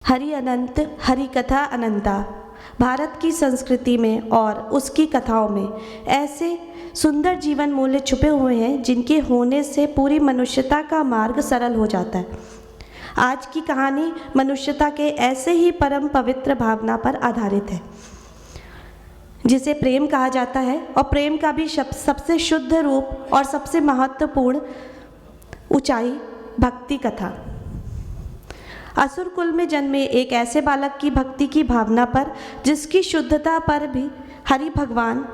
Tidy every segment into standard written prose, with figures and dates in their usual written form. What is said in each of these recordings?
हरि अनंत, हरि कथा अनंता। भारत की संस्कृति में और उसकी कथाओं में ऐसे सुंदर जीवन मूल्य छुपे हुए हैं जिनके होने से पूरी मनुष्यता का मार्ग सरल हो जाता है। आज की कहानी मनुष्यता के ऐसे ही परम पवित्र भावना पर आधारित है जिसे प्रेम कहा जाता है, और प्रेम का भी सबसे शुद्ध रूप और सबसे महत्वपूर्ण ऊंचाई भक्ति कथा। असुर कुल में जन्मे एक ऐसे बालक की भक्ति की भावना पर, जिसकी शुद्धता पर भी हरि भगवान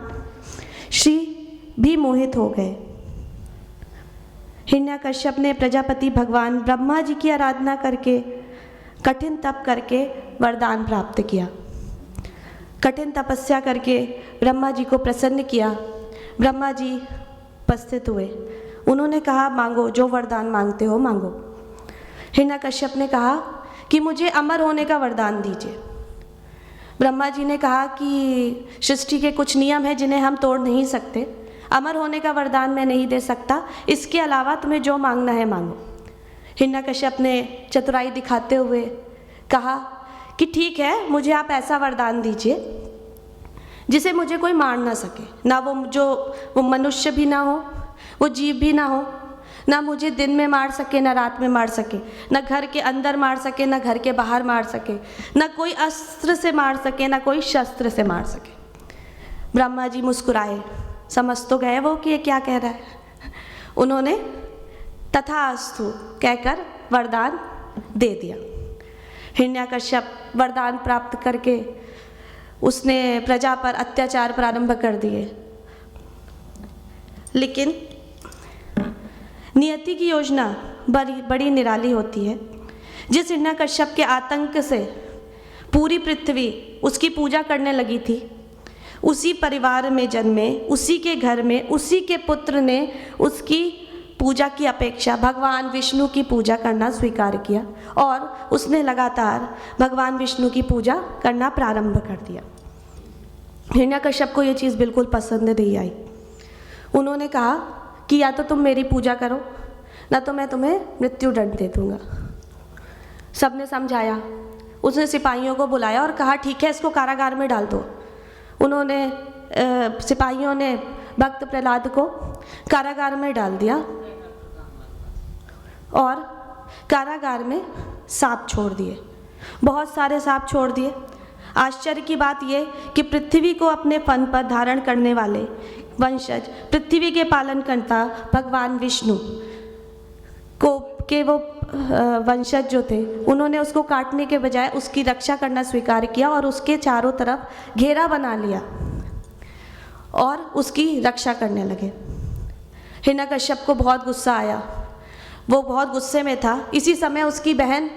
श्री भी मोहित हो गए। हिरण्यकश्यप ने प्रजापति भगवान ब्रह्मा जी की आराधना करके कठिन तप करके वरदान प्राप्त किया। कठिन तपस्या करके ब्रह्मा जी को प्रसन्न किया। ब्रह्मा जी उपस्थित हुए। उन्होंने कहा, मांगो, जो वरदान मांगते हो मांगो। हिरण्यकश्यप ने कहा कि मुझे अमर होने का वरदान दीजिए। ब्रह्मा जी ने कहा कि सृष्टि के कुछ नियम हैं जिन्हें हम तोड़ नहीं सकते, अमर होने का वरदान मैं नहीं दे सकता, इसके अलावा तुम्हें जो मांगना है मांगो। हिरण्यकश्यप ने चतुराई दिखाते हुए कहा कि ठीक है, मुझे आप ऐसा वरदान दीजिए जिसे मुझे कोई मार ना सके, ना वो मनुष्य भी ना हो, वो जीव भी ना हो, ना मुझे दिन में मार सके ना रात में मार सके, ना घर के अंदर मार सके ना घर के बाहर मार सके, ना कोई अस्त्र से मार सके ना कोई शस्त्र से मार सके। ब्रह्मा जी मुस्कुराए, समझ तो गए वो कि ये क्या कह रहा है। उन्होंने तथास्तु कहकर वरदान दे दिया। हिरण्यकश्यप वरदान प्राप्त करके उसने प्रजा पर अत्याचार प्रारंभ कर दिए। लेकिन नियति की योजना बड़ी निराली होती है। जिस हिरण्यकश्यप के आतंक से पूरी पृथ्वी उसकी पूजा करने लगी थी, उसी परिवार में जन्मे, उसी के घर में उसी के पुत्र ने उसकी पूजा की अपेक्षा भगवान विष्णु की पूजा करना स्वीकार किया, और उसने लगातार भगवान विष्णु की पूजा करना प्रारंभ कर दिया। हिरण्यकश्यप को ये चीज़ बिल्कुल पसंद नहीं आई। उन्होंने कहा कि या तो तुम मेरी पूजा करो, ना तो मैं तुम्हें मृत्यु दंड दे दूंगा। सबने समझाया। उसने सिपाहियों को बुलाया और कहा, ठीक है, इसको कारागार में डाल दो। सिपाहियों ने भक्त प्रहलाद को कारागार में डाल दिया और कारागार में सांप छोड़ दिए, बहुत सारे सांप छोड़ दिए। आश्चर्य की बात यह कि पृथ्वी को अपने फन पर धारण करने वाले वंशज, पृथ्वी के पालनकर्ता भगवान विष्णु के वो वंशज जो थे, उन्होंने उसको काटने के बजाय उसकी रक्षा करना स्वीकार किया और उसके चारों तरफ घेरा बना लिया और उसकी रक्षा करने लगे। हिरण्यकश्यप को बहुत गुस्सा आया, वो बहुत गुस्से में था। इसी समय उसकी बहन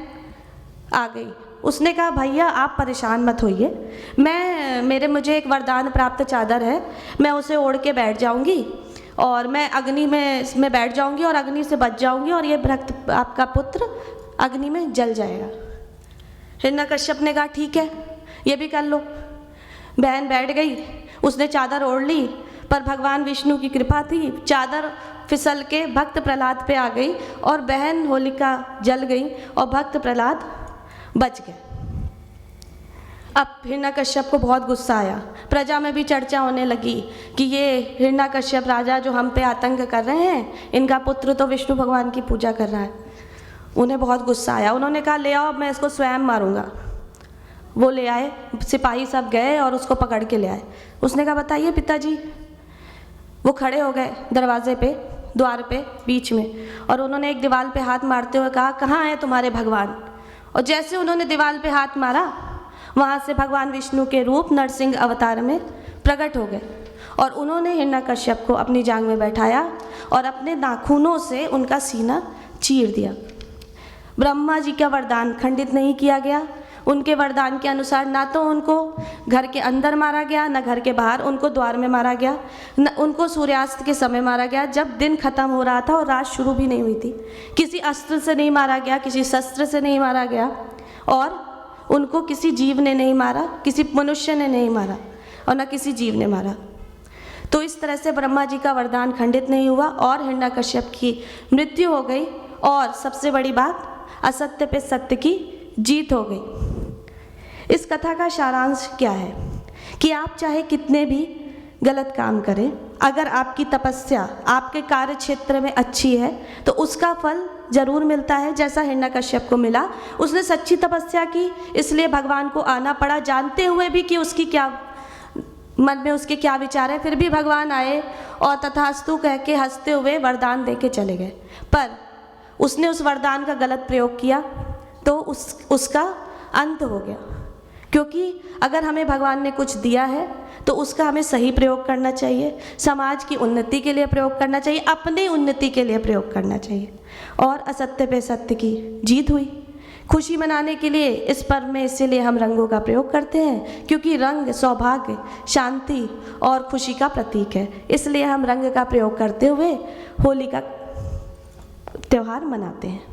आ गई। उसने कहा, भैया आप परेशान मत होइए, मुझे एक वरदान प्राप्त चादर है, मैं उसे ओढ़ के बैठ जाऊंगी और मैं अग्नि में बैठ जाऊंगी और अग्नि से बच जाऊंगी और ये भक्त आपका पुत्र अग्नि में जल जाएगा। हिरण्यकश्यप ने कहा, ठीक है, ये भी कर लो। बहन बैठ गई, उसने चादर ओढ़ ली, पर भगवान विष्णु की कृपा थी, चादर फिसल के भक्त प्रहलाद पे आ गई और बहन होलिका जल गई और भक्त प्रहलाद बच गए। अब हिरण्यकश्यप को बहुत गुस्सा आया। प्रजा में भी चर्चा होने लगी कि ये हिरण्यकश्यप राजा जो हम पे आतंक कर रहे हैं, इनका पुत्र तो विष्णु भगवान की पूजा कर रहा है। उन्हें बहुत गुस्सा आया। उन्होंने कहा, ले आओ, मैं इसको स्वयं मारूंगा। वो ले आए, सिपाही सब गए और उसको पकड़ के ले आए। उसने कहा, बताइए पिताजी। वो खड़े हो गए दरवाजे पे, द्वार पे बीच में, और उन्होंने एक दीवार पे हाथ मारते हुए कहा, कहाँ हैं तुम्हारे भगवान। और जैसे उन्होंने दीवार पे हाथ मारा, वहाँ से भगवान विष्णु के रूप नरसिंह अवतार में प्रकट हो गए और उन्होंने हिरण्यकश्यप को अपनी जांग में बैठाया और अपने नाखूनों से उनका सीना चीर दिया। ब्रह्मा जी का वरदान खंडित नहीं किया गया। उनके वरदान के अनुसार ना तो उनको घर के अंदर मारा गया, ना घर के बाहर, उनको द्वार में मारा गया, न उनको सूर्यास्त के समय मारा गया जब दिन खत्म हो रहा था और रात शुरू भी नहीं हुई थी। किसी अस्त्र से नहीं मारा गया, किसी शस्त्र से नहीं मारा गया, और उनको किसी जीव ने नहीं मारा, किसी मनुष्य ने नहीं मारा और न किसी जीव ने मारा। तो इस तरह से ब्रह्मा जी का वरदान खंडित नहीं हुआ और हिरण्यकश्यप की मृत्यु हो गई, और सबसे बड़ी बात, असत्य पे सत्य की जीत हो गई। इस कथा का सारांश क्या है कि आप चाहे कितने भी गलत काम करें, अगर आपकी तपस्या आपके कार्य क्षेत्र में अच्छी है तो उसका फल जरूर मिलता है, जैसा हिरण्यकश्यप को मिला। उसने सच्ची तपस्या की, इसलिए भगवान को आना पड़ा, जानते हुए भी कि उसकी क्या मन में उसके क्या विचार है, फिर भी भगवान आए और तथास्तु कह के हंसते हुए वरदान दे के चले गए। पर उसने उस वरदान का गलत प्रयोग किया तो उसका अंत हो गया। क्योंकि अगर हमें भगवान ने कुछ दिया है तो उसका हमें सही प्रयोग करना चाहिए, समाज की उन्नति के लिए प्रयोग करना चाहिए, अपनी उन्नति के लिए प्रयोग करना चाहिए। और असत्य पे सत्य की जीत हुई। खुशी मनाने के लिए इस पर्व में इसीलिए हम रंगों का प्रयोग करते हैं, क्योंकि रंग सौभाग्य, शांति और खुशी का प्रतीक है। इसलिए हम रंग का प्रयोग करते हुए होली का त्यौहार मनाते हैं।